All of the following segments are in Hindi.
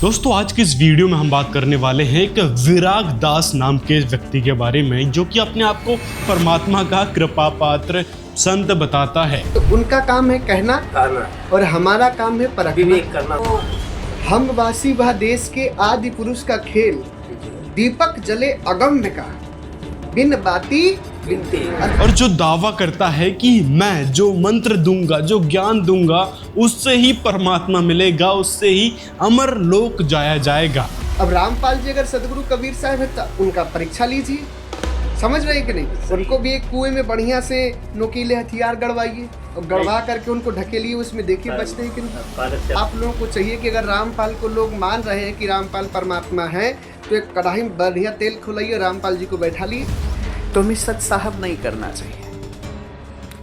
दोस्तों आज की इस वीडियो में हम बात करने वाले हैं एक विराग दास नाम के व्यक्ति के बारे में, जो कि अपने आप को परमात्मा का कृपा पात्र संत बताता है। तो उनका काम है कहना और हमारा काम है परखना। हम वासी वह देश के आदि पुरुष का खेल, दीपक जले अगम्य का, बिन बाती बिनती। और जो दावा करता है कि मैं जो मंत्र दूंगा, जो ज्ञान दूंगा, उससे ही परमात्मा मिलेगा, उससे ही अमर लोक जाया जाएगा। अब रामपाल जी अगर सदगुरु कबीर साहब है तो उनका परीक्षा लीजिए, समझ रहे हैं कि नहीं? उनको भी एक कुएं में बढ़िया से नोकीले हथियार गड़वाइए और गड़वा करके उनको ढकेलिए, उसमें देखिए बचते हैं कि नहीं। आप लोगों को चाहिए कि अगर रामपाल को लोग मान रहे हैं कि रामपाल परमात्मा है, तो एक कढ़ाई में बढ़िया तेल खुलाइए, रामपाल जी को बैठा लिए। तो हमें सत साहब नहीं करना चाहिए।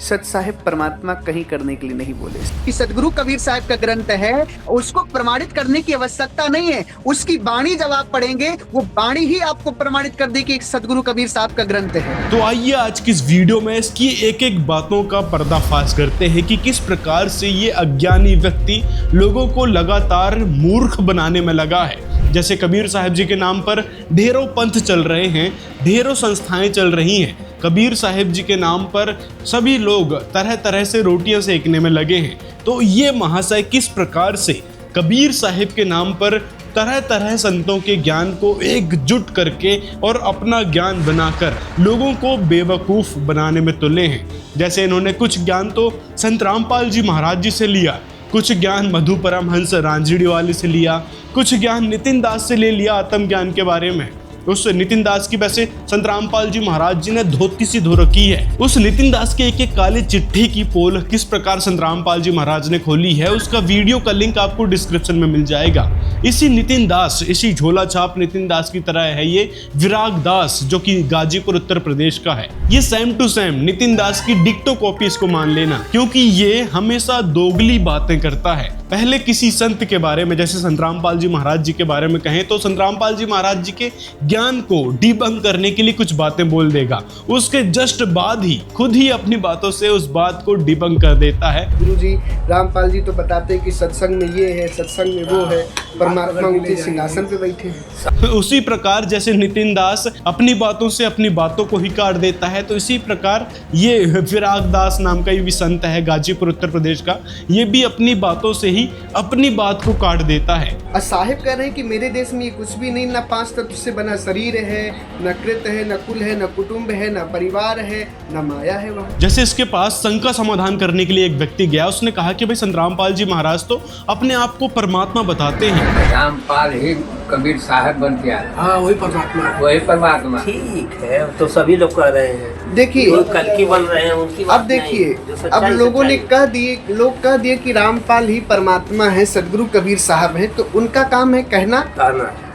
सत साहब परमात्मा कहीं करने के लिए नहीं बोले कि सदगुरु कबीर साहब का ग्रंथ है, उसको प्रमाणित करने की आवश्यकता नहीं है। उसकी वाणी जब आप पढ़ेंगे, वो वाणी ही आपको प्रमाणित कर देगी कि सदगुरु कबीर साहब का ग्रंथ है। तो आइए आज की इस वीडियो में इसकी एक एक बातों का पर्दाफाश करते हैं कि किस प्रकार से ये अज्ञानी व्यक्ति लोगों को लगातार मूर्ख बनाने में लगा है। जैसे कबीर साहब जी के नाम पर ढेरों पंथ चल रहे हैं, ढेरों संस्थाएं चल रही हैं। कबीर साहब जी के नाम पर सभी लोग तरह तरह से रोटियां सेकने में लगे हैं। तो ये महाशय किस प्रकार से कबीर साहब के नाम पर तरह तरह संतों के ज्ञान को एकजुट करके और अपना ज्ञान बनाकर लोगों को बेवकूफ़ बनाने में तुले हैं। जैसे इन्होंने कुछ ज्ञान तो संत रामपाल जी महाराज जी से लिया, कुछ ज्ञान मधु परमहंस रांझिड़ी वाले से लिया, कुछ ज्ञान नितिन दास से ले लिया आत्म ज्ञान के बारे में। उस नितिन दास की वैसे संत रामपाल जी महाराज जी ने धोती सी धो रखी है। उस नितिन दास के एक एक काली चिट्ठी की पोल किस प्रकार संत रामपाल जी महाराज ने खोली है, उसका वीडियो का लिंक आपको डिस्क्रिप्शन में मिल जाएगा। इसी नितिन दास, इसी झोला छाप नितिन दास की तरह है ये विराग दास, जो कि गाजीपुर उत्तर प्रदेश का है। ये सेम टू सेम नितिन दास की डिक्टो कॉपी इसको मान लेना, क्योंकि ये हमेशा दोगली बातें करता है। पहले किसी संत के बारे में, जैसे संत रामपाल जी महाराज जी के बारे में कहें तो संत रामपाल जी महाराज जी के ज्ञान को डिबंक करने के लिए कुछ बातें बोल देगा, उसके जस्ट बाद ही खुद ही अपनी बातों से उस बात को डिबंक कर देता है। गुरुजी रामपाल जी तो बताते हैं कि सत्संग में ये है, सत्संग में वो है, परमात्मा उनके सिंहासन पे बैठे हैं। उसी प्रकार जैसे नितिन दास अपनी बातों से अपनी बातों को ही काट देता है, तो इसी प्रकार ये विराग दास नाम का ये भी संत है गाजीपुर उत्तर प्रदेश का, ये भी अपनी बातों से ही अपनी बात को काट देता है। साहिब कह रहे हैं कि मेरे देश में ये कुछ भी नहीं, न 5 तत्व से बना शरीर है, न कृत है, न कुल है, न कुटुंब है, न परिवार है, न माया है वहाँ। जैसे इसके पास शंका समाधान करने के लिए एक व्यक्ति गया, उसने कहा कि भाई संत रामपाल जी महाराज तो अपने आप को परमात्मा बताते हैं। रामपाल ही कबीर साहब बन के आए। हाँ वही परमात्मा, वही परमात्मा। ठीक है, तो सभी लोग कह रहे हैं। देखिए कल की बन रहे हैं उनकी। अब देखिए, अब लोगों ने कह दिए कि रामपाल ही परमात्मा है, सदगुरु कबीर साहब हैं, तो उनका काम है कहना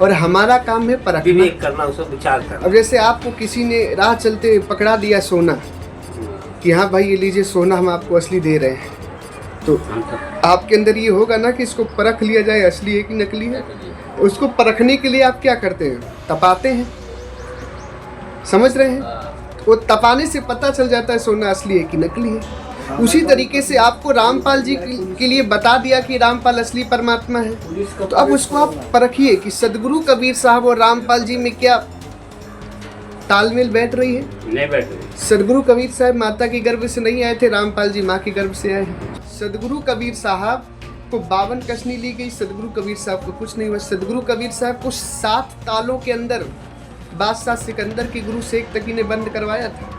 और हमारा काम है परखना, विवेक करना, उसे विचार करना। अब जैसे आपको किसी ने राह चलते पकड़ा दिया सोना कि हाँ भाई ये लीजिए सोना, हम आपको असली दे रहे हैं, तो आपके अंदर ये होगा ना कि इसको परख लिया जाए असली है कि नकली है। उसको परखने के लिए आप क्या करते हैं? तपाते हैं, समझ रहे हैं? वो तपाने से पता चल जाता है सोना असली है कि नकली है। उसी तरीके से आपको रामपाल जी के लिए बता दिया कि रामपाल असली परमात्मा है, तो अब उसको आप परखिए कि सदगुरु कबीर साहब और रामपाल जी में क्या तालमेल बैठ रही है। नहीं बैठ रही। सदगुरु कबीर साहब माता के गर्भ से नहीं आए थे, रामपाल जी माँ के गर्भ से आए हैं। सदगुरु कबीर साहब को 52 कसनी ली गई, सदगुरु कबीर साहब को कुछ नहीं हुआ। सदगुरु कबीर साहब को 7 तालों के अंदर बादशाह सिकंदर के गुरु शेख तकी ने बंद करवाया था,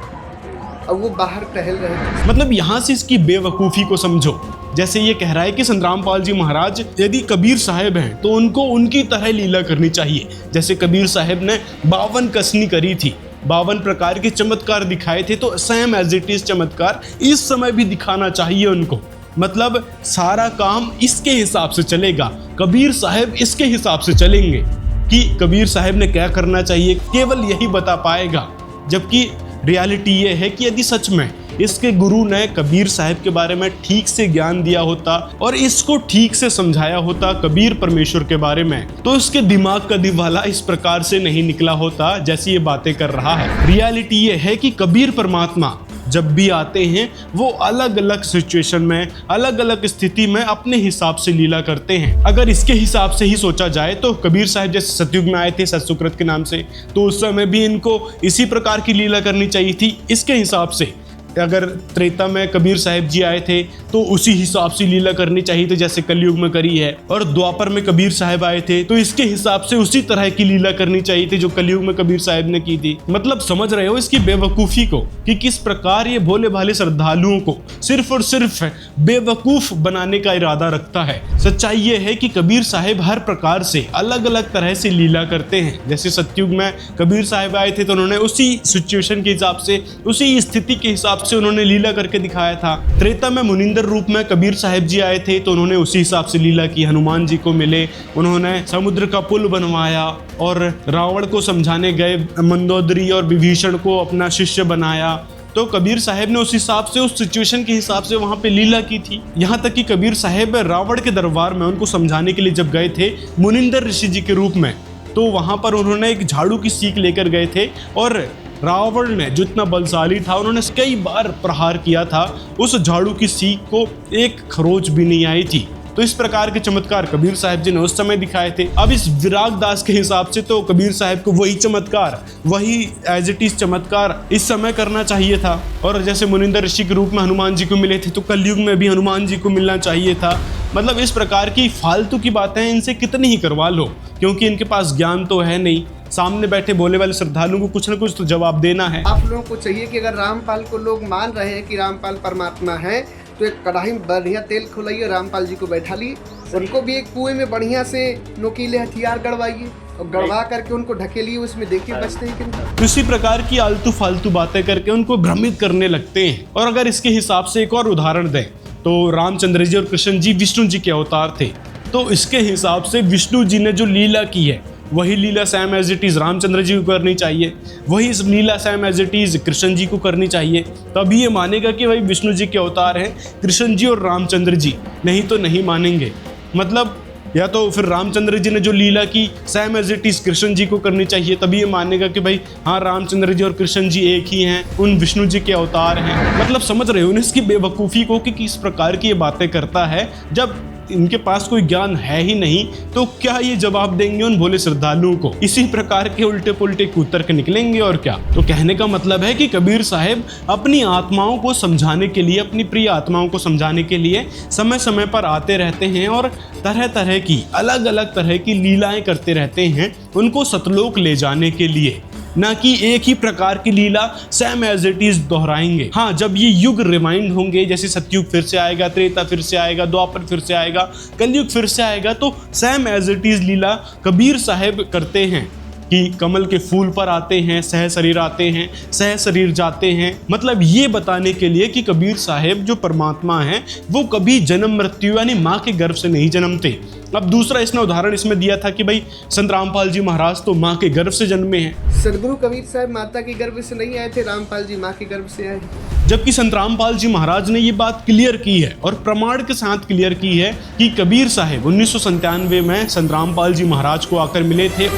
अब वो बाहर टहल रहे थे। मतलब यहाँ से इसकी बेवकूफ़ी को समझो। जैसे ये कह रहा है कि संत रामपाल जी महाराज यदि कबीर साहब हैं तो उनको उनकी तरह लीला करनी चाहिए। जैसे कबीर साहब ने 52 कसनी करी थी, 52 प्रकार के चमत्कार दिखाए थे, तो सेम एज इट इज चमत्कार इस समय भी दिखाना चाहिए उनको। मतलब सारा काम इसके हिसाब से चलेगा, कबीर साहब इसके हिसाब से चलेंगे कि कबीर साहब ने क्या करना चाहिए, केवल यही बता पाएगा। जबकि रियलिटी ये है कि यदि सच में इसके गुरु ने कबीर साहब के बारे में ठीक से ज्ञान दिया होता और इसको ठीक से समझाया होता कबीर परमेश्वर के बारे में, तो इसके दिमाग का दिवाला इस प्रकार से नहीं निकला होता जैसी ये बातें कर रहा है। रियलिटी ये है कि कबीर परमात्मा जब भी आते हैं वो अलग अलग सिचुएशन में, अलग अलग स्थिति में अपने हिसाब से लीला करते हैं। अगर इसके हिसाब से ही सोचा जाए तो कबीर साहब जैसे सतयुग में आए थे सतसुकृत के नाम से, तो उस समय भी इनको इसी प्रकार की लीला करनी चाहिए थी। इसके हिसाब से अगर त्रेता में कबीर साहब जी आए थे तो उसी हिसाब से लीला करनी चाहिए थी जैसे कलयुग में करी है, और द्वापर में कबीर साहब आए थे तो इसके हिसाब से उसी तरह की लीला करनी चाहिए थी जो कलयुग में कबीर साहब ने की थी। मतलब समझ रहे हो इसकी बेवकूफ़ी को कि किस प्रकार ये भोले भाले श्रद्धालुओं को सिर्फ और सिर्फ बेवकूफ़ बनाने का इरादा रखता है। सच्चाई ये है कि कबीर साहब हर प्रकार से अलग अलग तरह से लीला करते हैं। जैसे सतयुग में कबीर साहब आए थे तो उन्होंने उसी सिचुएशन के हिसाब से, उसी स्थिति के हिसाब से उन्होंने लीला करके दिखाया था। त्रेता में मुनिंदर रूप में कबीर साहब जी आए थे तो उन्होंने उसी हिसाब से लीला की। हनुमान जी को मिले, उन्होंने समुद्र का पुल बनवाया और रावण को समझाने गए, मंदोदरी और विभीषण को अपना शिष्य बनाया। तो कबीर साहब ने उस हिसाब से, उस सिचुएशन के हिसाब से वहां पे लीला की थी। यहाँ तक कि कबीर साहब रावण के दरबार में उनको समझाने के लिए जब गए थे मुनिंदर ऋषि जी के रूप में, तो वहां पर उन्होंने एक झाड़ू की सीख लेकर गए थे और रावण ने जो इतना बलशाली था उन्होंने कई बार प्रहार किया था, उस झाड़ू की सीख को एक खरोच भी नहीं आई थी। तो इस प्रकार के चमत्कार कबीर साहब जी ने उस समय दिखाए थे। अब इस विराग दास के हिसाब से तो कबीर साहब को वही चमत्कार, वही एज इट इज चमत्कार इस समय करना चाहिए था। और जैसे मुनिंदर ऋषि के रूप में हनुमान जी को मिले थे तो कलयुग में भी हनुमान जी को मिलना चाहिए था। मतलब इस प्रकार की फालतू की बातें इनसे कितनी ही करवा लो, क्योंकि इनके पास ज्ञान तो है नहीं। सामने बैठे बोले वाले श्रद्धालुओं को कुछ न कुछ तो जवाब देना है। आप लोगों को चाहिए कि अगर रामपाल को लोग मान रहे हैं कि रामपाल परमात्मा है तो एक कढ़ाई में बढ़िया तेल खुलाइए, रामपाल जी को बैठा लिए, उनको भी एक कुएं में बढ़िया से नोकीले हथियार गड़वाइए और गड़वा करके उनको ढकेलिए, उसमें देखिए बचते हैं कि नहीं। इसी प्रकार की आलतू फालतू बातें करके उनको भ्रमित करने लगते हैं। और अगर इसके हिसाब से एक और उदाहरण दें तो रामचंद्र जी और कृष्ण जी विष्णु जी के अवतार थे, तो इसके हिसाब से विष्णु जी ने जो लीला की है वही लीला same as it is Ramchandra ji को करनी चाहिए, वही लीला same as it is Krishna ji को करनी चाहिए। तभी ये मानेगा कि भाई विष्णु जी के अवतार हैं कृष्ण जी और रामचंद्र जी, नहीं तो नहीं मानेंगे। मतलब या तो फिर रामचंद्र जी ने जो लीला की same as it is Krishna ji को करनी चाहिए, तभी ये मानेगा कि भाई हाँ रामचंद्र जी और कृष्ण जी एक ही हैं, उन विष्णु जी के अवतार हैं। मतलब समझ रहे हो इसकी बेवकूफ़ी को कि किस प्रकार की ये बातें करता है। जब इनके पास कोई ज्ञान है ही नहीं तो क्या ये जवाब देंगे उन भोले श्रद्धालुओं को? इसी प्रकार के उल्टे पुल्टे कूतर के निकलेंगे और क्या। तो कहने का मतलब है कि कबीर साहब अपनी आत्माओं को समझाने के लिए, अपनी प्रिय आत्माओं को समझाने के लिए समय समय पर आते रहते हैं और तरह तरह की अलग अलग तरह की लीलाएं करते रहते हैं उनको सतलोक ले जाने के लिए, ना कि एक ही प्रकार की लीला सेम एज इट इज दोहराएंगे। हाँ, जब ये युग रिवाइंड होंगे, जैसे सतयुग फिर से आएगा, त्रेता फिर से आएगा, द्वापर फिर से आएगा, कलयुग फिर से आएगा, तो सेम एज इट इज लीला कबीर साहब करते हैं कि कमल के फूल पर आते हैं, सह शरीर आते हैं, सह शरीर जाते हैं। मतलब ये बताने के लिए कि कबीर साहब जो परमात्मा हैं वो कभी जन्म मृत्यु यानी माँ के गर्भ से नहीं जन्मते। अब दूसरा इसने उदाहरण इसमें दिया था कि भाई संत रामपाल जी महाराज तो माँ के गर्भ से जन्मे हैं। सदगुरु कबीर साहब माता के गर्भ से नहीं आए थे, रामपाल जी माँ के गर्भ से आए। जबकि संत रामपाल जी महाराज ने ये बात क्लियर की है और प्रमाण के साथ क्लियर की है कि कबीर साहब 1997 में संत रामपाल जी महाराज को आकर मिले थे।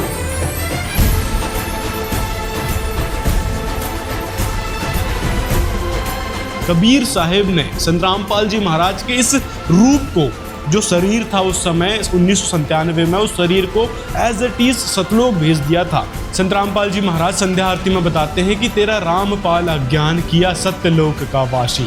कबीर साहब ने संत रामपाल जी महाराज के इस रूप को, जो शरीर था उस समय 1997 में, उस शरीर को एज इट इज सतलोक भेज दिया था। संत रामपाल जी महाराज संध्या आरती में बताते हैं कि तेरा रामपाल अज्ञान किया सत्यलोक का वासी।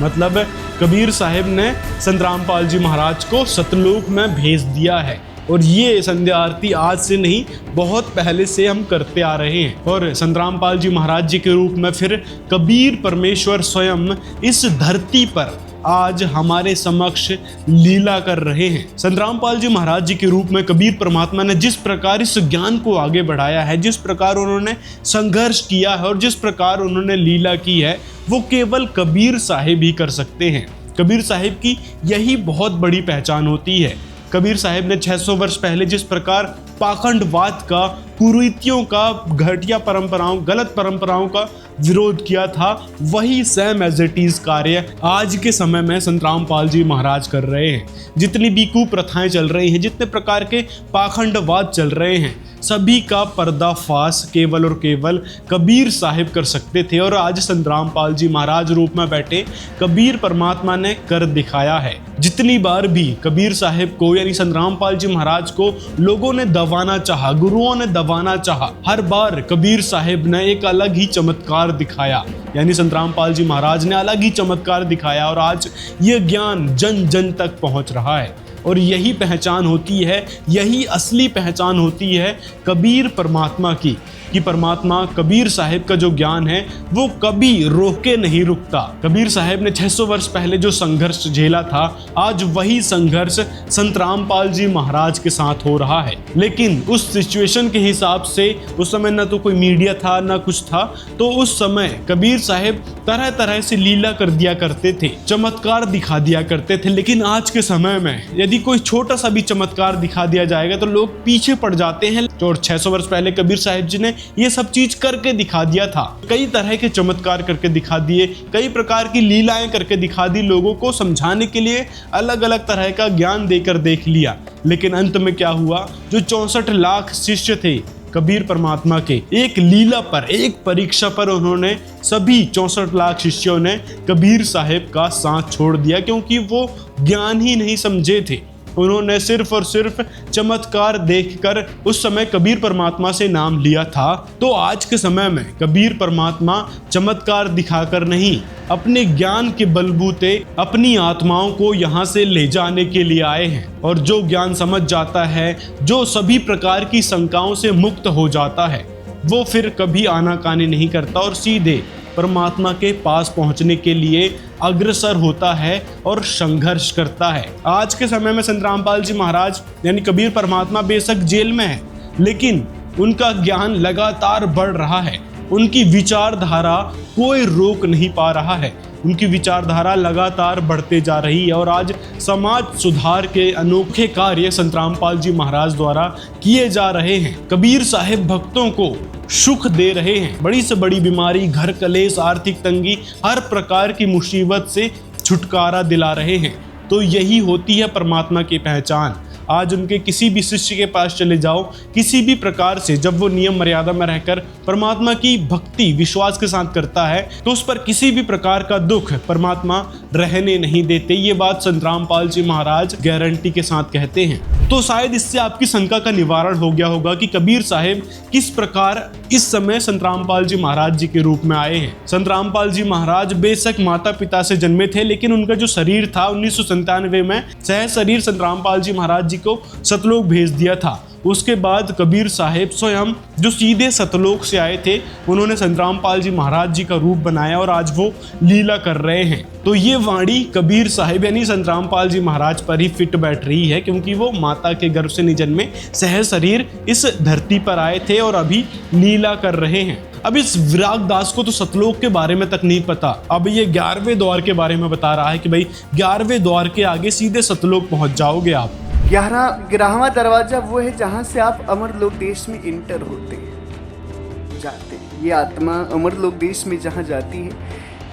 मतलब कबीर साहब ने संत रामपाल जी महाराज को सतलोक में भेज दिया है। और ये संध्या आरती आज से नहीं, बहुत पहले से हम करते आ रहे हैं। और संत रामपाल जी महाराज जी के रूप में फिर कबीर परमेश्वर स्वयं इस धरती पर आज हमारे समक्ष लीला कर रहे हैं। संत रामपाल जी महाराज जी के रूप में कबीर परमात्मा ने जिस प्रकार इस ज्ञान को आगे बढ़ाया है, जिस प्रकार उन्होंने संघर्ष किया है और जिस प्रकार उन्होंने लीला की है, वो केवल कबीर साहिब ही कर सकते हैं। कबीर साहिब की यही बहुत बड़ी पहचान होती है। कबीर साहब ने 600 वर्ष पहले जिस प्रकार पाखंडवाद का, कुरीतियों का, घटिया परंपराओं, गलत परंपराओं का विरोध किया था, वही सेम एज इट इज कार्य आज के समय में संत रामपाल जी महाराज कर रहे हैं। जितनी भी कुप्रथाएं चल रही हैं, जितने प्रकार के पाखंडवाद चल रहे हैं, सभी का पर्दाफाश केवल और केवल कबीर साहिब कर सकते थे और आज संत रामपाल जी महाराज रूप में बैठे कबीर परमात्मा ने कर दिखाया है। जितनी बार भी कबीर साहिब को यानी संत रामपाल जी महाराज को लोगों ने दबाना चाहा, गुरुओं ने दबाना चाहा, हर बार कबीर साहिब ने एक अलग ही चमत्कार दिखाया, यानी संत रामपाल जी महाराज ने अलग ही चमत्कार दिखाया और आज ये ज्ञान जन जन तक पहुंच रहा है। और यही पहचान होती है, यही असली पहचान होती है कबीर परमात्मा की, कि परमात्मा कबीर साहिब का जो ज्ञान है वो कभी रोके नहीं रुकता। कबीर साहिब ने 600 वर्ष पहले जो संघर्ष झेला था, आज वही संघर्ष संत रामपाल जी महाराज के साथ हो रहा है। लेकिन उस सिचुएशन के हिसाब से उस समय ना तो कोई मीडिया था ना कुछ था, तो उस समय कबीर साहिब तरह तरह से लीला कर दिया करते थे, चमत्कार दिखा दिया करते थे। लेकिन आज के समय में यदि कोई छोटा सा भी चमत्कार दिखा दिया जाएगा तो लोग पीछे पड़ जाते हैं। और 600 वर्ष पहले कबीर साहिब जी ने ये सब चीज करके दिखा दिया था, कई तरह के चमत्कार करके दिखा दिए, कई प्रकार की लीलाएं करके दिखा दी, लोगों को समझाने के लिए अलग अलग तरह का ज्ञान देकर देख लिया। लेकिन अंत में क्या हुआ, जो 64 लाख शिष्य थे कबीर परमात्मा के, एक लीला पर, एक परीक्षा पर उन्होंने सभी 64 लाख शिष्यों ने कबीर साहिब का साथ छोड़ दिया, क्योंकि वो ज्ञान ही नहीं समझे थे। उन्होंने सिर्फ और सिर्फ चमत्कार देखकर उस समय कबीर परमात्मा से नाम लिया था। तो आज के समय में कबीर परमात्मा चमत्कार दिखाकर नहीं, अपने ज्ञान के बलबूते अपनी आत्माओं को यहाँ से ले जाने के लिए आए हैं। और जो ज्ञान समझ जाता है, जो सभी प्रकार की शंकाओं से मुक्त हो जाता है, वो फिर कभी आनाकानी नहीं करता और सीधे परमात्मा के पास पहुंचने के लिए अग्रसर होता है और संघर्ष करता है। आज के समय में संत रामपाल जी महाराज यानी कबीर परमात्मा बेशक जेल में है, लेकिन उनका ज्ञान लगातार बढ़ रहा है। उनकी विचारधारा कोई रोक नहीं पा रहा है, उनकी विचारधारा लगातार बढ़ते जा रही है। और आज समाज सुधार के अनोखे कार्य संत रामपाल जी महाराज द्वारा किए जा रहे हैं। कबीर साहिब भक्तों को सुख दे रहे हैं, बड़ी से बड़ी बीमारी, घर कलेश, आर्थिक तंगी, हर प्रकार की मुसीबत से छुटकारा दिला रहे हैं। तो यही होती है परमात्मा की पहचान। आज उनके किसी भी शिष्य के पास चले जाओ, किसी भी प्रकार से जब वो नियम मर्यादा में रहकर परमात्मा की भक्ति विश्वास के साथ करता है, तो उस पर किसी भी प्रकार का दुख परमात्मा रहने नहीं देते। ये बात संत रामपाल जी महाराज गारंटी के साथ कहते हैं। तो शायद इससे आपकी शंका का निवारण हो गया होगा कि कबीर साहिब किस प्रकार इस समय संत रामपाल जी महाराज जी के रूप में आए हैं। संत रामपाल जी महाराज बेशक माता पिता से जन्मे थे, लेकिन उनका जो शरीर था 1997 में सह शरीर संत रामपाल जी महाराज जी को सतलोक भेज दिया था। उसके बाद कबीर साहिब स्वयं जो सीधे सतलोक से आए थे, उन्होंने संत रामपाल जी महाराज जी का रूप बनाया और आज वो लीला कर रहे हैं। तो ये वाणी कबीर साहिब यानी संत रामपाल जी महाराज पर ही फिट बैठ रही है, क्योंकि वो माता के गर्भ से नहीं जन्मे, सह शरीर इस धरती पर आए थे और अभी लीला कर रहे हैं। अब इस विराग दास को तो सतलोक के बारे में तक नहीं पता। अब ये 11वें द्वार के बारे में बता रहा है कि भाई 11वें द्वार के आगे सीधे सतलोक पहुंच जाओगे आप। 11वां दरवाजा वो है जहाँ से आप अमरलोक देश में इंटर होते हैं, जाते हैं। ये आत्मा अमरलोक देश में जहाँ जाती है,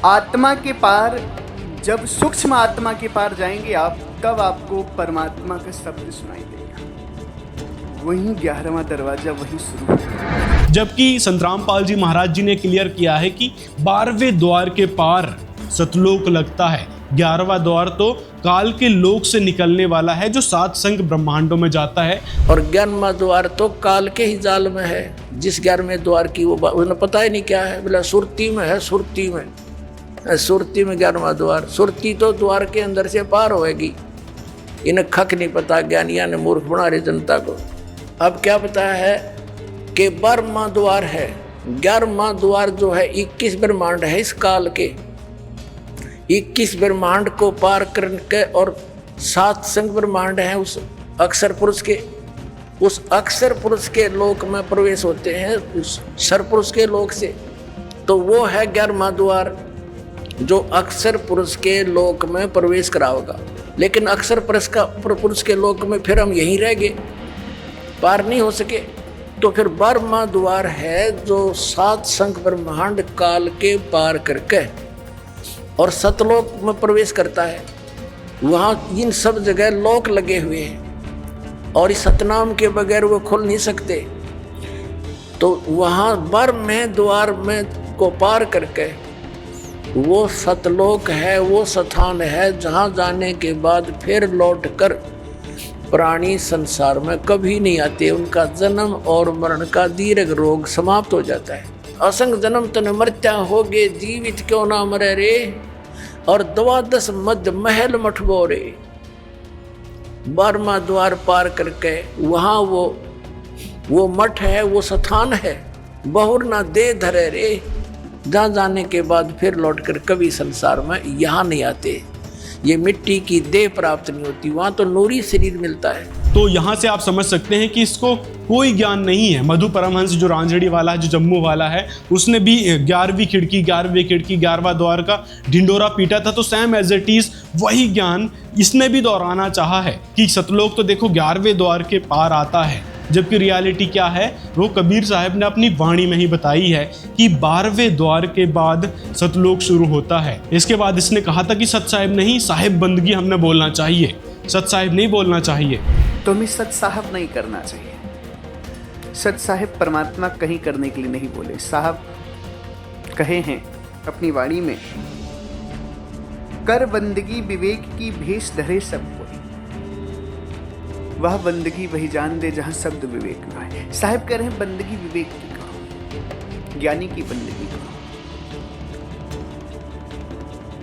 आत्मा के पार, जब सूक्ष्म आत्मा के पार जाएंगे आप, तब आपको परमात्मा का शब्द सुनाई देगा। वहीं 11वां दरवाजा वहीं शुरू होता है। जबकि संत रामपाल जी महाराज जी ने क्लियर किया है कि 12वें द्वार के पार सतलोक लगता है। 11वां द्वार तो काल के लोक से निकलने वाला है, जो 7 संग ब्रह्मांडों में जाता है। और 11वां द्वार तो काल के ही जाल में है। जिस 11वें द्वार की वो उन्हें पता ही नहीं क्या है, बोला सुरती में है, सुरती में 11वां द्वार। सुरती तो द्वार के अंदर से पार होएगी। इन्हें खक नहीं पता, ज्ञानिया ने मूर्ख बना रहे जनता को। अब क्या पता है कि 12वां द्वार है। 11वां द्वार जो है 21 ब्रह्मांड है इस काल के। 21 ब्रह्मांड को पार करके और 7 संग ब्रह्मांड हैं उस अक्षर पुरुष के। उस अक्षर पुरुष के लोक में प्रवेश होते हैं उस सर पुरुष के लोक से। तो वो है 11वां द्वार जो अक्षर पुरुष के लोक में प्रवेश कराओगा। लेकिन अक्षर पुरुष के लोक में फिर हम यहीं रह गए। पार नहीं हो सके, तो फिर 12वां द्वार है जो 7 शंख ब्रह्मांड काल के पार करके और सतलोक में प्रवेश करता है। वहाँ इन सब जगह लोक लगे हुए हैं और इस सतनाम के बगैर वो खुल नहीं सकते। तो वहाँ 12वें द्वार में को पार करके वो सतलोक है, वो स्थान है जहाँ जाने के बाद फिर लौटकर प्राणी संसार में कभी नहीं आते। उनका जन्म और मरण का दीर्घ रोग समाप्त हो जाता है। असंग जन्म तन मर्त्या होगे, जीवित क्यों ना मरे रे, और 12 मध्य महल मठबो रे। 12वां द्वार पार करके वहाँ वो मठ है, वो स्थान है, बहुर ना दे धरे रे, जहाँ जाने के बाद फिर लौटकर कभी संसार में यहाँ नहीं आते। ये मिट्टी की देह प्राप्त नहीं होती, वहाँ तो नूरी शरीर मिलता है। तो यहाँ से आप समझ सकते हैं कि इसको कोई ज्ञान नहीं है। मधु परमहंस जो रांझड़ी वाला है, जो जम्मू वाला है, उसने भी 11वीं खिड़की 11वां द्वार का ढिंडोरा पीटा था। तो सेम एज इट इज वही ज्ञान इसने भी दोहराना चाहा है कि सतलोक तो देखो 11वें द्वार के पार आता है, जबकि रियलिटी क्या है वो कबीर साहब ने अपनी वाणी में ही बताई है कि 12वें द्वार के बाद सतलोक शुरू होता है। इसके बाद इसने कहा था कि सत साहिब नहीं, साहिब बंदगी हमने बोलना चाहिए, सत साहिब नहीं बोलना चाहिए। तो हमें सत साहब नहीं करना चाहिए। सत साहिब परमात्मा कहीं करने के लिए नहीं बोले। साहब कहे हैं अपनी वाणी में, कर बंदगी विवेक की भेष धरे सब कोई, वह बंदगी वही जान दे जहां शब्द विवेक न आए। साहब कह रहे हैं बंदगी विवेक की करो, ज्ञानी की बंदगी करो।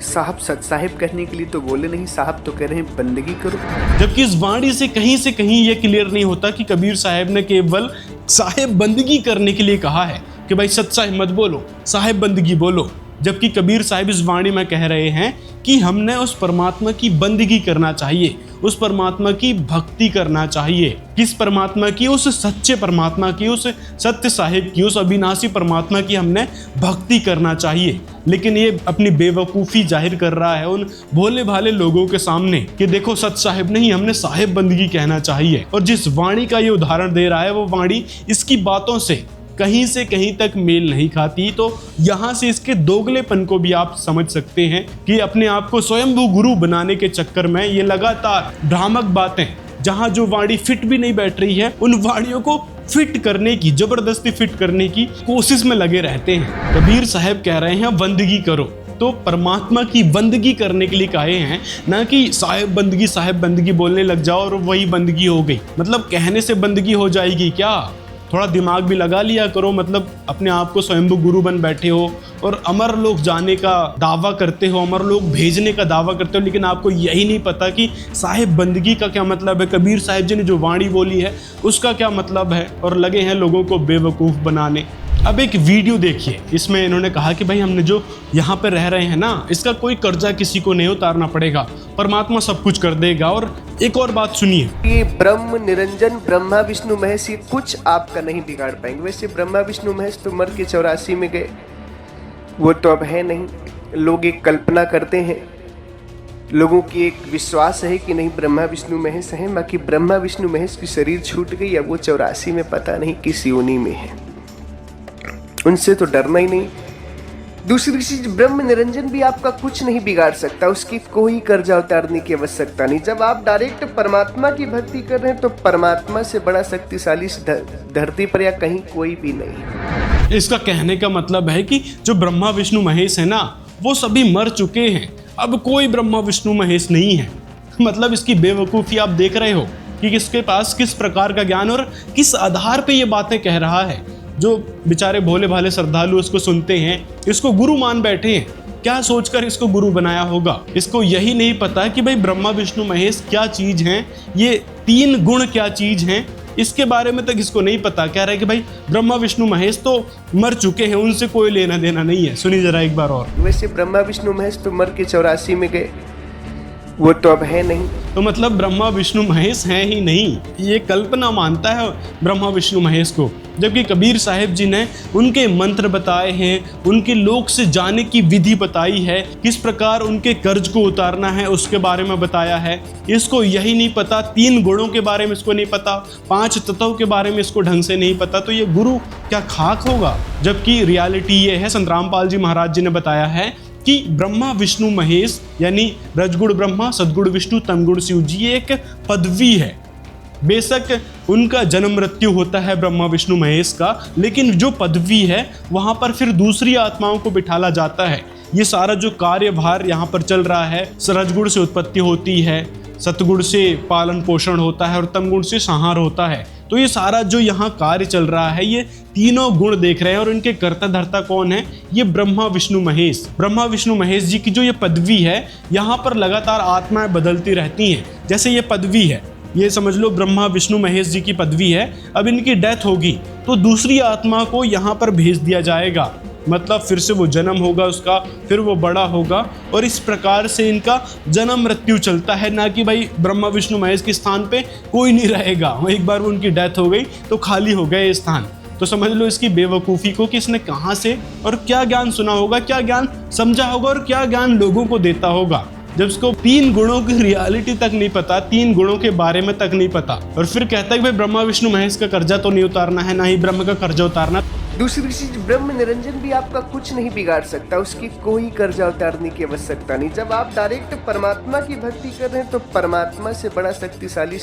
साहब सत साहिब कहने के लिए तो बोले नहीं, साहब तो कह रहे हैं बंदगी करो। जबकि इस वाणी से कहीं ये क्लियर नहीं होता कि कबीर साहब ने केवल साहिब बंदगी करने के लिए कहा है कि भाई सत साहिब मत बोलो, साहिब बंदगी बोलो। जबकि कबीर साहिब इस वाणी में कह रहे हैं कि हमने उस परमात्मा की बंदगी करना चाहिए, उस परमात्मा की भक्ति करना चाहिए। किस परमात्मा की? उस सच्चे परमात्मा की, उस सत्य साहिब की, उस अविनाशी परमात्मा की हमने भक्ति करना चाहिए। लेकिन ये अपनी बेवकूफ़ी जाहिर कर रहा है उन भोले भाले लोगों के सामने कि देखो सत साहिब नहीं, हमने साहिब बंदगी कहना चाहिए। और जिस वाणी का ये उदाहरण दे रहा है वो वाणी इसकी बातों से कहीं तक मेल नहीं खाती। तो यहाँ से इसके दोगलेपन को भी आप समझ सकते हैं कि अपने आप को स्वयंभू गुरु बनाने के चक्कर में ये लगातार भ्रामक बातें, जहाँ जो वाणी फिट भी नहीं बैठ रही है, उन वाणियों को फिट करने की, जबरदस्ती फिट करने की कोशिश में लगे रहते हैं। कबीर साहब कह रहे हैं बंदगी करो, तो परमात्मा की बंदगी करने के लिए कहे हैं, ना कि साहिब बंदगी बोलने लग जाओ और वही बंदगी हो गई। मतलब कहने से बंदगी हो जाएगी क्या? थोड़ा दिमाग भी लगा लिया करो। मतलब अपने आप को स्वयंभू गुरु बन बैठे हो और अमर लोक जाने का दावा करते हो, अमर लोक भेजने का दावा करते हो, लेकिन आपको यही नहीं पता कि साहिब बंदगी का क्या मतलब है, कबीर साहिब जी ने जो वाणी बोली है उसका क्या मतलब है, और लगे हैं लोगों को बेवकूफ़ बनाने। अब एक वीडियो देखिए, इसमें इन्होंने कहा कि भाई हमने जो यहाँ पे रह रहे हैं ना, इसका कोई कर्जा किसी को नहीं उतारना पड़ेगा, परमात्मा सब कुछ कर देगा। और एक और बात सुनिए, ये ब्रह्म निरंजन ब्रह्मा विष्णु महेश ये कुछ आपका नहीं बिगाड़ पाएंगे। वैसे ब्रह्मा विष्णु महेश तो मर के 84 में गए, वो तो अब है नहीं। लोग एक कल्पना करते हैं, लोगों की एक विश्वास है कि नहीं ब्रह्मा विष्णु महेश हैं, बाकी ब्रह्मा विष्णु महेश की शरीर छूट गई, अब वो 84 में पता नहीं किस योनि में है। उनसे तो डरना ही नहीं। दूसरी चीज, ब्रह्म निरंजन भी आपका कुछ नहीं बिगाड़ सकता, उसकी कोई कर्जा उतारने की आवश्यकता नहीं। जब आप डायरेक्ट परमात्मा की भक्ति कर रहे हैं तो परमात्मा से बड़ा शक्तिशाली धरती पर या कहीं कोई भी नहीं। इसका कहने का मतलब है कि जो ब्रह्मा विष्णु महेश है ना, वो सभी मर चुके हैं, अब कोई ब्रह्मा विष्णु महेश नहीं है। मतलब इसकी बेवकूफ़ी आप देख रहे हो कि किसके पास किस प्रकार का ज्ञान और किस आधार पे ये बातें कह रहा है। जो बेचारे भोले भाले श्रद्धालु इसको सुनते हैं, इसको गुरु मान बैठे हैं, क्या सोचकर इसको गुरु बनाया होगा। इसको यही नहीं पता कि भाई ब्रह्मा विष्णु महेश क्या चीज़ हैं, ये 3 गुण क्या चीज़ हैं, इसके बारे में तक इसको नहीं पता। कह रहा है कि भाई ब्रह्मा विष्णु महेश तो मर चुके हैं, उनसे कोई लेना देना नहीं है। सुनिए जरा एक बार और। वैसे ब्रह्मा विष्णु महेश तो मर के 84 में गए, वो तो अब है नहीं। तो मतलब ब्रह्मा विष्णु महेश हैं ही नहीं, ये कल्पना मानता है ब्रह्मा विष्णु महेश को। जबकि कबीर साहिब जी ने उनके मंत्र बताए हैं, उनके लोक से जाने की विधि बताई है, किस प्रकार उनके कर्ज को उतारना है उसके बारे में बताया है। इसको यही नहीं पता, 3 गुणों के बारे में इसको नहीं पता, 5 तत्वों के बारे में इसको ढंग से नहीं पता, तो ये गुरु क्या खाक होगा। जबकि रियलिटी ये है, संत रामपाल जी महाराज जी ने बताया है कि ब्रह्मा विष्णु महेश यानी रजगुण ब्रह्मा, सदगुण विष्णु, तमगुण शिव जी, ये एक पदवी है। बेशक उनका जन्म मृत्यु होता है ब्रह्मा विष्णु महेश का, लेकिन जो पदवी है वहाँ पर फिर दूसरी आत्माओं को बिठाला जाता है। ये सारा जो कार्यभार यहाँ पर चल रहा है, रजगुण से उत्पत्ति होती है, सतगुण से पालन पोषण होता है और तमगुण से संहार होता है। तो ये सारा जो यहाँ कार्य चल रहा है, ये तीनों गुण देख रहे हैं और इनके कर्ता धर्ता कौन है? ये ब्रह्मा विष्णु महेश। ब्रह्मा विष्णु महेश जी की जो ये पदवी है, यहाँ पर लगातार आत्माएं बदलती रहती हैं। जैसे ये पदवी है, ये समझ लो ब्रह्मा विष्णु महेश जी की पदवी है, अब इनकी डेथ होगी तो दूसरी आत्मा को यहाँ पर भेज दिया जाएगा, मतलब फिर से वो जन्म होगा उसका, फिर वो बड़ा होगा और इस प्रकार से इनका जन्म मृत्यु चलता है। ना कि भाई ब्रह्मा विष्णु महेश के स्थान पे कोई नहीं रहेगा, एक बार वो उनकी डेथ हो गई तो खाली हो गए स्थान। तो समझ लो इसकी बेवकूफ़ी को कि इसने कहाँ से और क्या ज्ञान सुना होगा, क्या ज्ञान समझा होगा और क्या ज्ञान लोगों को देता होगा, जब उसको 3 गुणों की रियलिटी तक नहीं पता, 3 गुणों के बारे में तक नहीं पता, और फिर कहता है कि भाई ब्रह्मा विष्णु महेश का कर्जा तो नहीं उतारना है, ना ही ब्रह्म का कर्जा उतारना। दूसरी चीज, ब्रह्म निरंजन भी आपका कुछ नहीं बिगाड़ सकता, उसकी कोई कर्जा उतारने की आवश्यकता नहीं। जब आप डायरेक्ट परमात्मा की भक्ति कर रहे हैं तो परमात्मा से बड़ा शक्तिशाली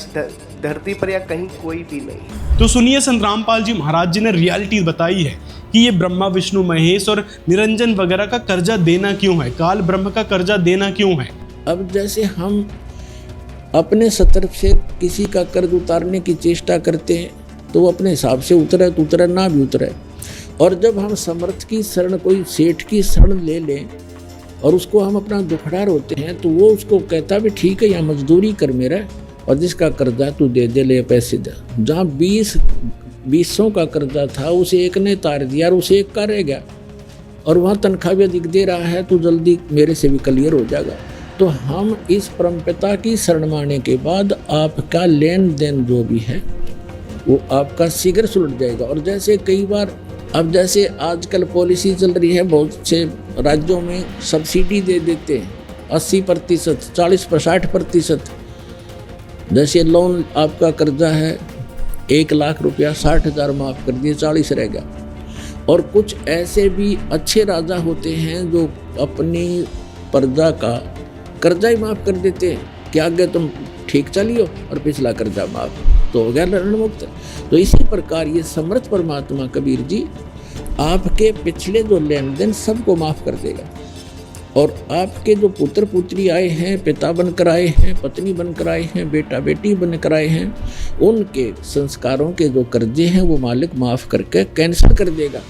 धरती पर या कहीं कोई भी नहीं। तो सुनिए, संत रामपाल जी महाराज जी ने रियलिटी बताई है कि ये ब्रह्मा विष्णु महेश और निरंजन वगैरह का कर्जा देना क्यों है, काल ब्रह्म का कर्जा देना क्यों है। अब जैसे हम अपने तरफ से किसी का कर्ज उतारने की चेष्टा करते हैं तो वो अपने हिसाब से उतरे तो उतरे, ना भी उतरे। और जब हम समर्थ की शरण, कोई सेठ की शरण ले लें और उसको हम अपना दुखड़ा रोते हैं तो वो उसको कहता भी ठीक है, यहाँ मजदूरी कर मेरा, और जिसका कर्जा तू दे दे, ले पैसे दे। जहाँ 20 का कर्जा था उसे एक ने तार दिया और उसे एक का रह गया, और वहाँ तनख्वाह भी अधिक दे रहा है तो जल्दी मेरे से भी क्लियर हो जाएगा। तो हम इस परमपिता की शरण में आने के बाद आपका लेन देन जो भी है वो आपका शीघ्र सुलट जाएगा। और जैसे कई बार, अब जैसे आजकल पॉलिसी चल रही है, बहुत से राज्यों में सब्सिडी दे देते हैं 80%, 40-60%। जैसे लोन आपका कर्जा है 1 लाख रुपया, 60,000 माफ़ कर दिए, 40 रह गया। और कुछ ऐसे भी अच्छे राजा होते हैं जो अपनी प्रजा का कर्जा ही माफ़ कर देते हैं कि आगे तुम ठीक चलियो और पिछला कर्जा माफ़, तो हो गया ऋण मुक्त। तो इसी प्रकार ये समर्थ परमात्मा कबीर जी आपके पिछले जो लेन देन सबको माफ़ कर देगा। और आपके जो पुत्र पुत्री आए हैं, पिता बनकर आए हैं, पत्नी बनकर आए हैं, बेटा बेटी बनकर आए हैं, उनके संस्कारों के जो कर्जे हैं वो मालिक माफ़ करके कैंसिल कर देगा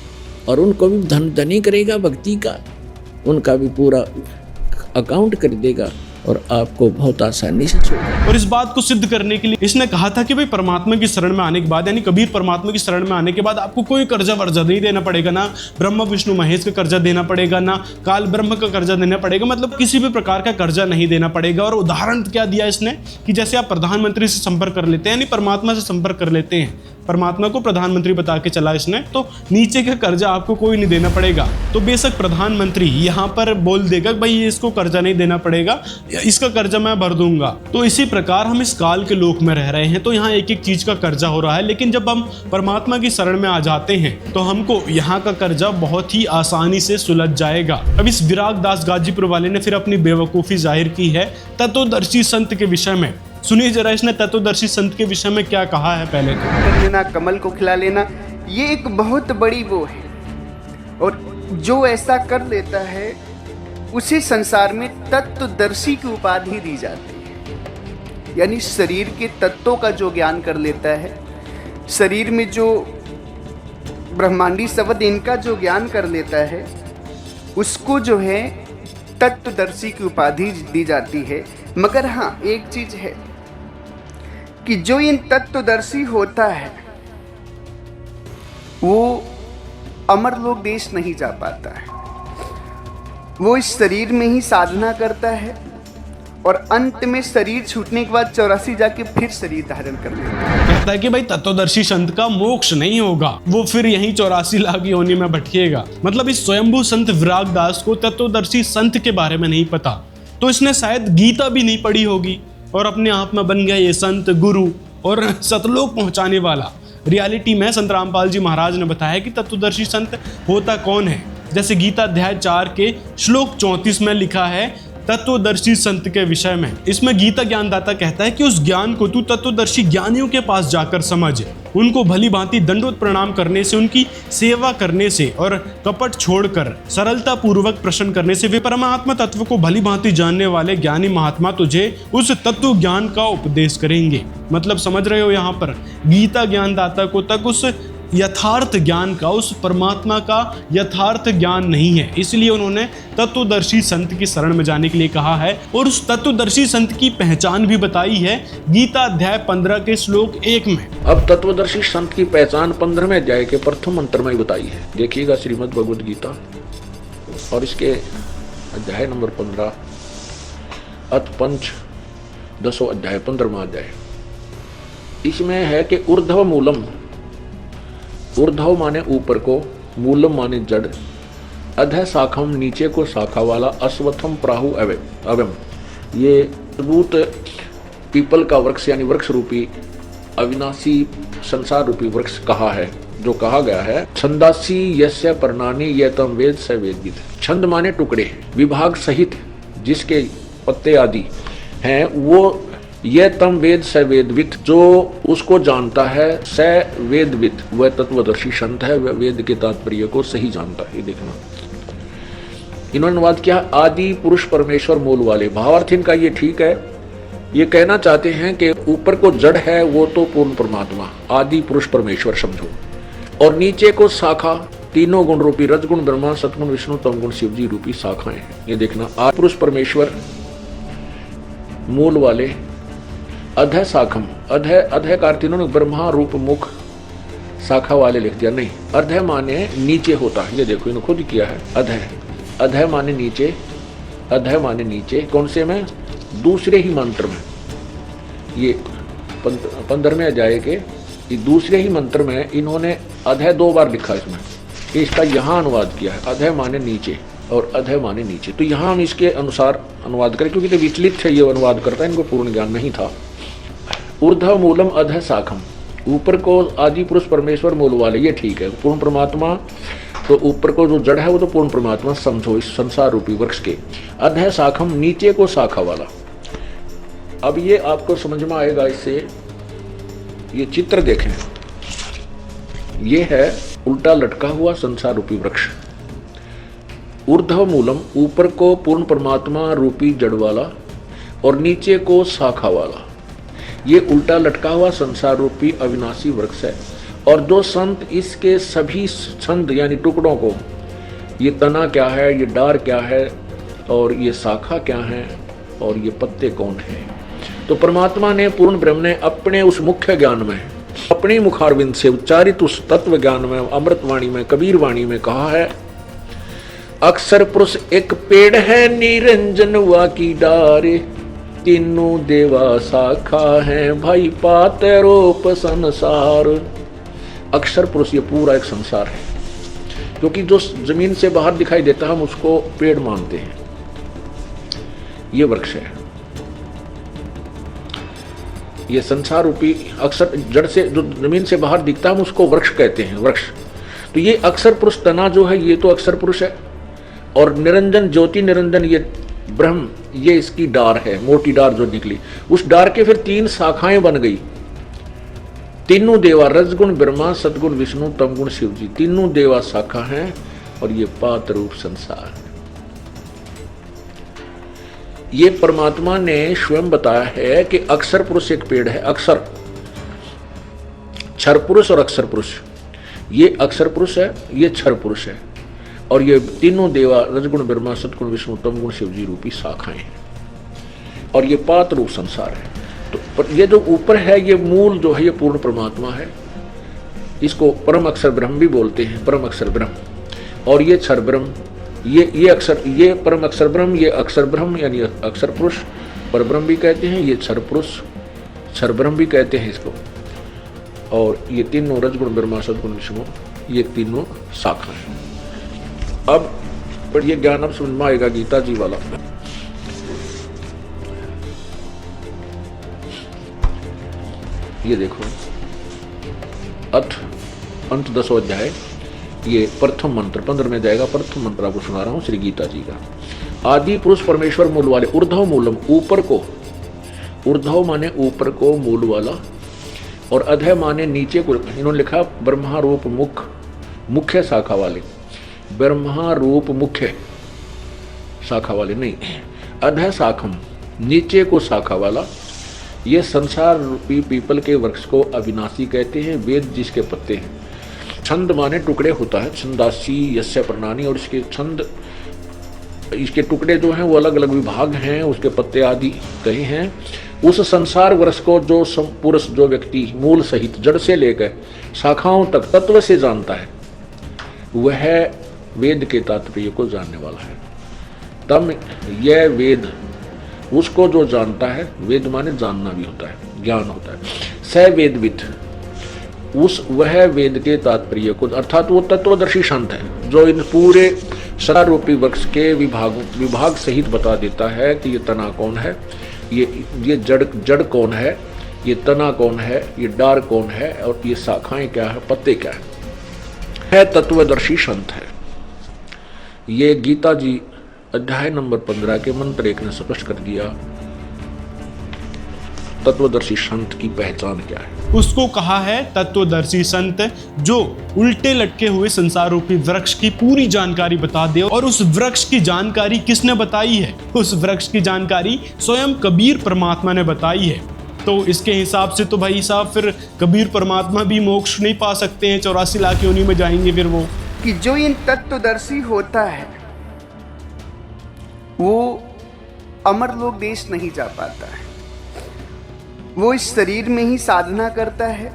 और उनको भी धनी करेगा भक्ति का, उनका भी पूरा अकाउंट कर देगा और आपको बहुत आसानी से छोड़ेगा। और इस बात को सिद्ध करने के लिए इसने कहा था कि भाई परमात्मा की शरण में आने के बाद, यानी कबीर परमात्मा की शरण में आने के बाद आपको कोई कर्जा वर्जा नहीं देना पड़ेगा, ना ब्रह्मा विष्णु महेश का कर्जा देना पड़ेगा, ना काल ब्रह्म का कर्जा देना पड़ेगा, मतलब किसी भी प्रकार का कर्जा नहीं देना पड़ेगा। और उदाहरण क्या दिया इसने कि जैसे आप प्रधानमंत्री से संपर्क कर लेते हैं, यानी परमात्मा से संपर्क कर लेते हैं, परमात्मा को प्रधानमंत्री बता के चला इसने, तो नीचे का कर्जा आपको कोई नहीं देना पड़ेगा। तो बेशक प्रधानमंत्री यहाँ पर बोल देगा भाई इसको कर्जा नहीं देना पड़ेगा, इसका कर्जा मैं भर दूंगा। तो इसी प्रकार हम इस काल के लोक में रह रहे हैं, तो यहाँ एक एक चीज का कर्जा हो रहा है। लेकिन जब हम परमात्मा की शरण में आ जाते हैं तो हमको यहाँ का कर्जा बहुत ही आसानी से सुलझ जाएगा। अब इस विराग दास गाजीपुर वाले ने फिर अपनी बेवकूफ़ी जाहिर की है तत्वदर्शी संत के विषय में। सुनिए जरा इसने तत्वदर्शी संत के विषय में क्या कहा है। पहले तो कर लेना, कमल को खिला लेना, ये एक बहुत बड़ी वो है, और जो ऐसा कर लेता है उसे संसार में तत्वदर्शी की उपाधि दी जाती है। यानी शरीर के तत्वों का जो ज्ञान कर लेता है, शरीर में जो ब्रह्मांडी शब्द इनका जो ज्ञान कर लेता है, उसको जो है तत्वदर्शी की उपाधि दी जाती है। मगर हाँ, एक चीज है कि जो इन तत्वदर्शी होता है वो अमर लोक देश नहीं जा पाता है, वो इस शरीर में ही साधना करता है और अंत में शरीर छूटने के बाद 84 जाके फिर शरीर धारण कर लेगा। कहता है कि भाई तत्वदर्शी संत का मोक्ष नहीं होगा, वो फिर यहीं 84 लाख योनि में भटकेगा। मतलब इस स्वयंभू संत विराग दास को तत्वदर्शी संत के बारे में नहीं पता, तो इसने शायद गीता भी नहीं पढ़ी होगी और अपने आप में बन गया ये संत, गुरु और सतलोक पहुंचाने वाला। रियलिटी में संत रामपाल जी महाराज ने बताया कि तत्वदर्शी संत होता कौन है। जैसे गीता अध्याय 4 के श्लोक 34 में लिखा है तत्वदर्शी संत के विषय में। इसमें गीता ज्ञानदाता कहता है कि उस ज्ञान को तू तत्वदर्शी ज्ञानियों के पास जाकर समझ, उनको भली भांति दंडोत प्रणाम करने से, उनकी सेवा करने से और कपट छोड़कर सरलता पूर्वक प्रश्न करने से वे परमात्मा तत्व को भली भांति जानने वाले ज्ञानी महात्मा तुझे उस तत्व ज्ञान का उपदेश करेंगे। मतलब समझ रहे हो, यहाँ पर गीता ज्ञानदाता को तक उस यथार्थ ज्ञान का, उस परमात्मा का यथार्थ ज्ञान नहीं है, इसलिए उन्होंने तत्वदर्शी संत की शरण में जाने के लिए कहा है। और उस तत्वदर्शी संत की पहचान भी बताई है गीता अध्याय 15 के श्लोक 1 में। अब तत्वदर्शी संत की पहचान 15वें अध्याय के प्रथम मंत्र में बताई है। देखिएगा श्रीमद् भगवद गीता और इसके अध्याय नंबर 15 अथ पंच 10वां अध्याय 15वां अध्याय। इसमें है कि ऊर्ध्व मूलम, ऊर्ध्व माने ऊपर को, मूलम माने जड़, अधः शाखम नीचे को शाखा वाला, अश्वत्थम प्राहु अवयम ये मजबूत पीपल का वृक्ष यानी वृक्ष रूपी अविनाशी संसार रूपी वृक्ष कहा है, जो कहा गया है छंदासी यस्य पर्णानि यतम वेद स वेदविद। छंद माने टुकड़े, विभाग सहित जिसके पत्ते आदि हैं वो ये तम वेद स वेदविद, जो उसको जानता है, स वेदविद वह तत्वदर्शी संत है, वह वेद के तात्पर्य को सही जानता है। ये देखना इन्होंने अनुवाद किया आदि पुरुष परमेश्वर मूल वाले। भावार्थ इनका ये ठीक है, ये कहना चाहते हैं कि ऊपर को जड़ है वो तो पूर्ण परमात्मा आदि पुरुष परमेश्वर समझो, और नीचे को शाखा तीनों गुण रूपी रजगुण ब्रह्मा, सतगुण विष्णु, तमगुण शिव जी रूपी शाखाएं हैं। ये देखना आदि पुरुष परमेश्वर मूल वाले, अधः शाखम, अधः का अर्थ इन्होंने ब्रह्मा रूप मुख शाखा वाले लिख दिया, नहीं, अधः माने नीचे होता है। ये देखो इन्होंने खुद किया है, अधः माने नीचे, अधः माने नीचे। कौन से में? दूसरे ही मंत्र में, ये 15वें अध्याय के ये दूसरे ही मंत्र में इन्होंने अधः 2 बार लिखा इसमें, इसका यहाँ अनुवाद किया है, अधः माने नीचे और अधः माने नीचे। तो यहाँ हम इसके अनुसार अनुवाद करें, क्योंकि तो विचलित थे ये अनुवाद करता है, इनको पूर्ण ज्ञान नहीं था। ऊर्ध्व मूलम अधः शाखम, ऊपर को आदि पुरुष परमेश्वर मूल वाले, ये ठीक है, पूर्ण परमात्मा। तो ऊपर को जो जड़ है वो तो पूर्ण परमात्मा समझो इस संसार रूपी वृक्ष के। अधः शाखम नीचे को शाखा वाला। अब ये आपको समझ में आएगा इससे, ये चित्र देखें, ये है उल्टा लटका हुआ संसार रूपी वृक्ष। ऊर्ध्व मूलम ऊपर को पूर्ण परमात्मा रूपी जड़ वाला और नीचे को शाखा वाला, ये उल्टा लटका हुआ संसार रूपी अविनाशी वृक्ष है। और जो संत इसके सभी छंद यानी टुकड़ों को, ये तना क्या है, ये डार क्या है और ये शाखा क्या है और ये पत्ते कौन है, तो परमात्मा ने पूर्ण ब्रह्म ने अपने उस मुख्य ज्ञान में, अपनी मुखारविंद से उच्चारित उस तत्व ज्ञान में, अमृतवाणी में, कबीर वाणी में कहा है अक्षर पुरुष एक पेड़ है निरंजन वा की डारे, तीनों देवा शाखा है भाई पाते रूप संसार। अक्षर पुरुष ये पूरा एक संसार है, क्योंकि जो जमीन से बाहर दिखाई देता है हम उसको पेड़ मानते हैं, ये वृक्ष है, ये संसार रूपी अक्षर जड़ से जो जमीन से बाहर दिखता है हम उसको वृक्ष कहते हैं, वृक्ष। तो ये अक्षर पुरुष तना जो है ये तो अक्षर पुरुष है, और निरंजन ज्योति निरंजन ये ब्रह्म, ये इसकी डार है, मोटी डार जो निकली, उस डार के फिर 3 शाखाएं बन गई। तीनों देवा रजगुण ब्रह्मा, सतगुण विष्णु, तमगुण शिव जी, तीनों देवा शाखा हैं और ये पात रूप संसार। ये परमात्मा ने स्वयं बताया है कि अक्षर पुरुष एक पेड़ है, अक्षर, क्षर पुरुष और अक्षर पुरुष, ये अक्षर पुरुष है, ये क्षर पुरुष है, और ये तीनों देवा रजगुण ब्रह्मा, सतगुण विष्णु, तमगुण शिव जी रूपी शाखाएं हैं, और ये पात रूप संसार है। तो ये जो ऊपर है ये मूल जो है ये पूर्ण परमात्मा है, इसको परम अक्षर ब्रह्म भी बोलते हैं, परम अक्षर ब्रह्म। और ये क्षर ब्रह्म, ये अक्षर, ये परम अक्षर ब्रह्म, ये अक्षर ब्रह्म यानी अक्षर पुरुष, परब्रह्म भी कहते हैं, ये क्षरपुरुष क्षरब्रह्म भी कहते हैं इसको। और ये तीनों रजगुण ब्रह्मा सदगुण विष्णु, ये तीनों शाखा हैं। अब पर ये ज्ञान अब समझ में आएगा गीता जी वाला। ये देखो अथ अंत 10वां अध्याय, ये प्रथम मंत्र 15 में जाएगा। प्रथम मंत्र आपको सुना रहा हूँ श्री गीता जी का। आदि पुरुष परमेश्वर मूल वाले, ऊर्ध्व मूलम ऊपर को, ऊर्ध्व माने ऊपर को, मूल वाला, और अधय माने नीचे को। इन्होंने लिखा ब्रह्मा रूप मुख, मुख्य शाखा वाले, ब्रह्मा रूप मुख्य शाखा वाले नहीं, अधय शाखम नीचे को शाखा वाला। ये संसार रूपी पीपल के वृक्ष को अविनाशी कहते हैं। वेद जिसके पत्ते हैं, छंद माने टुकड़े होता है, छंदासी यस्य प्रणानी, और इसके छंद, इसके टुकड़े जो हैं वो अलग अलग विभाग हैं, उसके पत्ते आदि कई हैं। उस संसार वृक्ष को जो पुरुष, जो व्यक्ति मूल सहित जड़ से लेकर शाखाओं तक तत्व से जानता है, वह वेद के तात्पर्य को जानने वाला है। तब यह वेद उसको जो जानता है, वेद माने जानना भी होता है, ज्ञान होता है, स वेदविद, उस वह वेद के तात्पर्य को, अर्थात वो तत्वदर्शी संत है जो इन पूरे संसार रूपी वृक्ष के विभाग सहित बता देता है कि ये तना कौन है, ये जड़ कौन है, ये तना कौन है, ये डार कौन है, और ये शाखाएं क्या है, पत्ते क्या है तत्वदर्शी संत है। ये गीता जी अध्याय नंबर 15 के मंत्र 1 ने स्पष्ट कर दिया तत्वदर्शी संत की पहचान क्या है। उसको कहा है तत्वदर्शी संत, जो उल्टे लटके हुए संसार रूपी वृक्ष की पूरी जानकारी बता दे। और उस वृक्ष की जानकारी किसने बताई है? उस वृक्ष की जानकारी स्वयं कबीर परमात्मा ने बताई है। तो इसके हिसाब से तो भाई साहब फिर कबीर परमात्मा भी मोक्ष नहीं पा सकते हैं, 84 लाख योनि में जाएंगे फिर वो। कि जो इन तत्वदर्शी होता है वो अमर लोक देश नहीं जा पाता है, वो इस शरीर में ही साधना करता है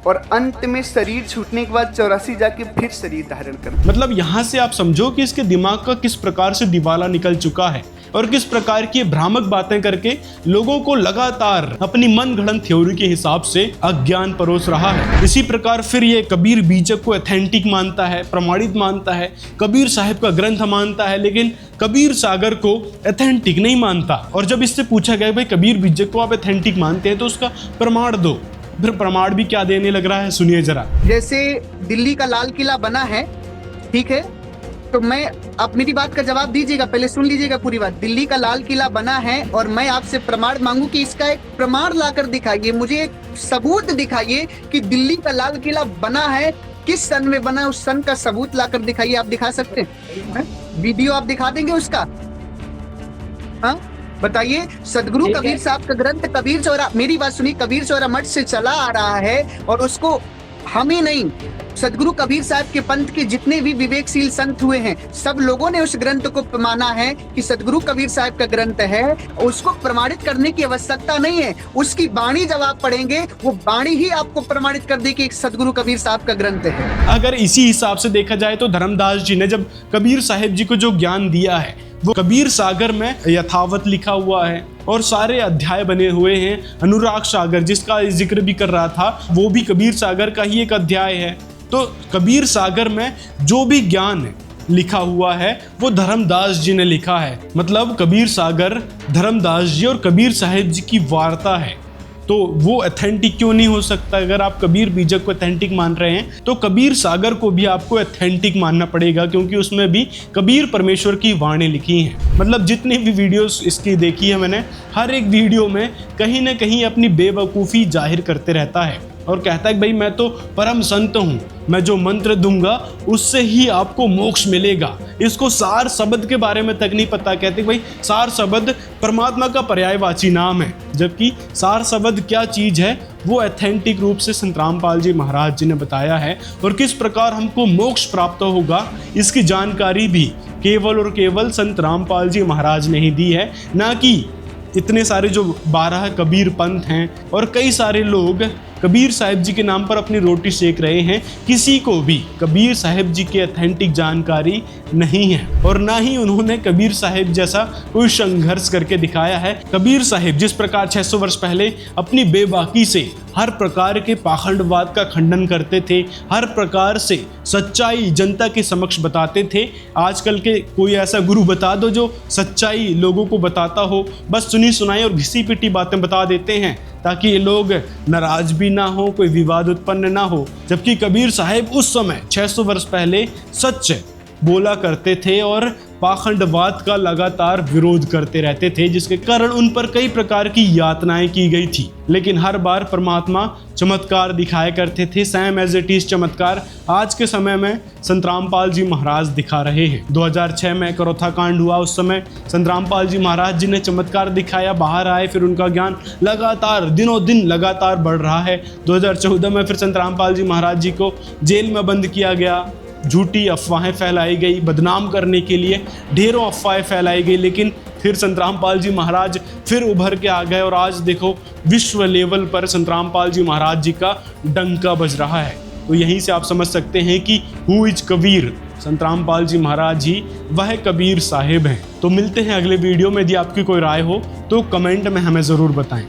और अंत में शरीर छूटने के बाद 84 जाके फिर शरीर धारण करता है। मतलब यहाँ से आप समझो कि इसके दिमाग का किस प्रकार से दिवाला निकल चुका है और किस प्रकार की भ्रामक बातें करके लोगों को लगातार अपनी मन गढ़ंत थ्योरी के हिसाब से अज्ञान परोस रहा है। इसी प्रकार फिर ये कबीर बीजक को ऑथेंटिक मानता है, प्रमाणित मानता है, कबीर साहिब का ग्रंथ मानता है, लेकिन कबीर सागर को ऑथेंटिक नहीं मानता। और जब इससे पूछा गया भाई कबीर बीजक को आप ऑथेंटिक मानते हैं तो उसका प्रमाण दो, फिर प्रमाण भी क्या देने लग रहा है, सुनिए जरा। जैसे दिल्ली का लाल किला बना है, ठीक है, तो मैं, आप मेरी बात का जवाब दीजिएगा, पहले सुन लीजिएगा पूरी बात। दिल्ली का लाल किला बना है और मैं आपसे प्रमाण मांगू कि इसका एक प्रमाण लाकर दिखाइए, मुझे एक सबूत दिखाइए कि दिल्ली का लाल किला बना है, किस सन में बना, उस सन का सबूत लाकर दिखाइए। आप दिखा सकते हैं? वीडियो आप दिखा देंगे उसका? हाँ बताइए। सदगुरु कबीर साहब का ग्रंथ कबीर चौरा, मेरी बात सुनिए, कबीर चौरा मठ से चला आ रहा है और उसको हम ही नहीं, सदगुरु कबीर साहब के पंथ के जितने भी विवेकशील संत हुए हैं सब लोगों ने उस ग्रंथ को माना है कि सदगुरु कबीर साहब का ग्रंथ है। उसको प्रमाणित करने की आवश्यकता नहीं है, उसकी वाणी जब आप पढ़ेंगे वो वाणी ही आपको प्रमाणित कर दे कि सदगुरु कबीर साहब का ग्रंथ है। अगर इसी हिसाब से देखा जाए तो धर्मदास जी ने जब कबीर साहिब जी को जो ज्ञान दिया है वो कबीर सागर में यथावत लिखा हुआ है और सारे अध्याय बने हुए हैं। अनुराग सागर जिसका जिक्र भी कर रहा था वो भी कबीर सागर का ही एक अध्याय है। तो कबीर सागर में जो भी ज्ञान लिखा हुआ है वो धर्मदास जी ने लिखा है। मतलब कबीर सागर धर्मदास जी और कबीर साहिब जी की वार्ता है, तो वो ऑथेंटिक क्यों नहीं हो सकता? अगर आप कबीर बीजक को ऑथेंटिक मान रहे हैं तो कबीर सागर को भी आपको ऑथेंटिक मानना पड़ेगा, क्योंकि उसमें भी कबीर परमेश्वर की वाणी लिखी हैं। मतलब जितनी भी वीडियोस इसकी देखी है मैंने, हर एक वीडियो में कहीं ना कहीं अपनी बेवकूफ़ी जाहिर करते रहता है और कहता है कि भाई मैं तो परम संत हूँ, मैं जो मंत्र दूंगा उससे ही आपको मोक्ष मिलेगा। इसको सार शब्द के बारे में तक नहीं पता। कहते भाई सार शब्द परमात्मा का पर्यायवाची नाम है, जबकि सार शब्द क्या चीज़ है वो ऑथेंटिक रूप से संत रामपाल जी महाराज जी ने बताया है। और किस प्रकार हमको मोक्ष प्राप्त होगा इसकी जानकारी भी केवल और केवल संत रामपाल जी महाराज ने ही दी है, ना कि इतने सारे जो 12 कबीर पंथ हैं और कई सारे लोग कबीर साहिब जी के नाम पर अपनी रोटी सेक रहे हैं। किसी को भी कबीर साहिब जी की ऑथेंटिक जानकारी नहीं है और ना ही उन्होंने कबीर साहिब जैसा कोई संघर्ष करके दिखाया है। कबीर साहिब जिस प्रकार 600 वर्ष पहले अपनी बेबाकी से हर प्रकार के पाखंडवाद का खंडन करते थे, हर प्रकार से सच्चाई जनता के समक्ष बताते थे, आजकल के कोई ऐसा गुरु बता दो जो सच्चाई लोगों को बताता हो, बस सुनी सुनाई और घिसी पिटी बातें बता देते हैं ताकि ये लोग नाराज भी ना हो, कोई विवाद उत्पन्न ना हो। जबकि कबीर साहिब उस समय 600 वर्ष पहले सच बोला करते थे और पाखंडवाद का लगातार विरोध करते रहते थे, जिसके कारण उन पर कई प्रकार की यातनाएं की गई थी। लेकिन हर बार परमात्मा चमत्कार दिखाया करते थे, सेम एज इट इज चमत्कार आज के समय में संत रामपाल जी महाराज दिखा रहे हैं। 2006 में करौथा कांड हुआ, उस समय संत रामपाल जी महाराज जी ने चमत्कार दिखाया, बाहर आए, फिर उनका ज्ञान लगातार दिनों दिन लगातार बढ़ रहा है। 2014 में फिर संत रामपाल जी महाराज जी को जेल में बंद किया गया, झूठी अफवाहें फैलाई गई, बदनाम करने के लिए ढेरों अफवाहें फैलाई गई, लेकिन फिर संत रामपाल जी महाराज फिर उभर के आ गए और आज देखो विश्व लेवल पर संत रामपाल जी महाराज जी का डंका बज रहा है। तो यहीं से आप समझ सकते हैं कि हु इज कबीर। संत रामपाल जी महाराज जी वह कबीर साहिब हैं। तो मिलते हैं अगले वीडियो में। यदि आपकी कोई राय हो तो कमेंट में हमें ज़रूर बताएं।